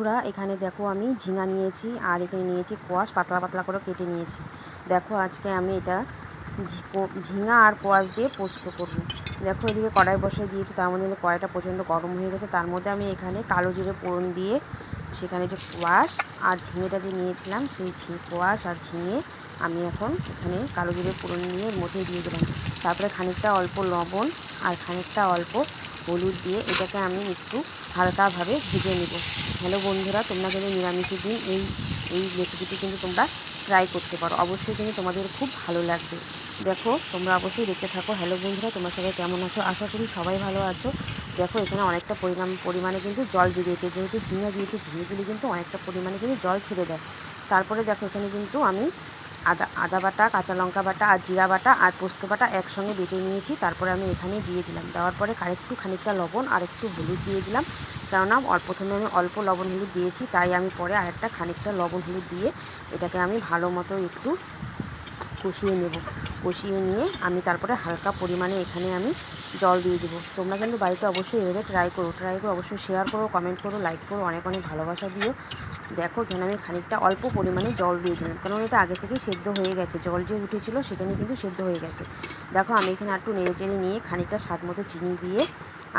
বন্ধুরা, এখানে দেখো আমি ঝিঙা নিয়েছি আর এখানে নিয়েছি কোয়াশ, পাতলা পাতলা করে কেটে নিয়েছি। দেখো আজকে আমি এটা ঝিঙা আর কোয়াশ দিয়ে পোস্ত করব। দেখো এদিকে কড়াই বসিয়ে দিয়েছি, তার মধ্যে কড়াইটা প্রচণ্ড গরম হয়ে গেছে। তার মধ্যে আমি এখানে কালো জিরে ফোড়ন দিয়ে সেখানে যে কোয়াশ আর ঝিঙেটা যে নিয়েছিলাম সেই কোয়াশ আর ঝিঙে আমি এখন এখানে কালো জিরে ফোড়ন দিয়ে এর মধ্যে দিয়ে দিলাম। তারপরে খানিকটা অল্প লবণ আর খানিকটা অল্প হলুদ দিয়ে এটাকে আমি একটু হালকাভাবে ভেজে নেব। হ্যালো বন্ধুরা, তোমরা কিন্তু নিরামিষের দিন এই রেসিপিটি কিন্তু তোমরা ট্রাই করতে পারো, অবশ্যই কিন্তু তোমাদের খুব ভালো লাগবে। দেখো তোমরা অবশ্যই দেখতে থাকো। হ্যালো বন্ধুরা, তোমরা সবাই কেমন আছো? আশা করি সবাই ভালো আছো। দেখো এখানে অনেকটা পরিমাণে কিন্তু জল বেরিয়েছে, যেহেতু ঝিঙে দিয়েছি, ঝিঙে দিলে কিন্তু অনেকটা পরিমাণে কিন্তু জল ছেড়ে দেয়। তারপরে দেখো এখানে কিন্তু আমি আদা বাটা, কাঁচা লঙ্কা বাটা আর জিরা বাটা আর পোস্ত বাটা একসঙ্গে বেটে নিয়েছি। তারপরে আমি এখানে দিয়ে দিলাম, দেওয়ার পরে খানিকটা লবণ আর একটু হলুদ দিয়ে দিলাম। কেননা প্রথমে আমি অল্প লবণ হলুদ দিয়েছি, তাই আমি পরে আরেকটা খানিকটা লবণ হলুদ দিয়ে এটাকে আমি ভালো মতো একটু কষিয়ে নেব। কষিয়ে নিয়ে আমি তারপরে হালকা পরিমাণে এখানে আমি জল দিয়ে দেবো। তোমরা কিন্তু বাড়িতে অবশ্যই এভাবে ট্রাই করো অবশ্যই শেয়ার করো, কমেন্ট করো, লাইক করো, অনেক অনেক ভালোবাসা দিও। দেখো এখানে আমি খানিকটা অল্প পরিমাণে জল দিয়ে দিলাম, কারণ এটা আগে থেকেই সেদ্ধ হয়ে গেছে, জল যে উঠেছিল সেখানে কিন্তু সেদ্ধ হয়ে গেছে। দেখো আমি এখানে একটু নেড়ে চেড়ে নিয়ে খানিকটা স্বাদ মতো চিনি দিয়ে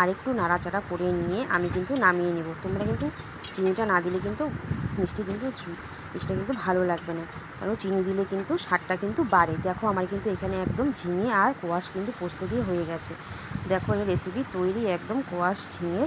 আর একটু নাড়াচাড়া করে নিয়ে আমি কিন্তু নামিয়ে নেব। তোমরা কিন্তু চিনিটা না দিলে কিন্তু মিষ্টিটা কিন্তু ভালো লাগবে না, কারণ চিনি দিলে কিন্তু স্বাদটা কিন্তু বাড়ে। দেখো আমার কিন্তু এখানে একদম ঝিঙে আর কোয়াশ কিন্তু পোস্ত দিয়ে হয়ে গেছে। দেখো এই রেসিপি তৈরি, একদম কোয়াশ ঝিঙে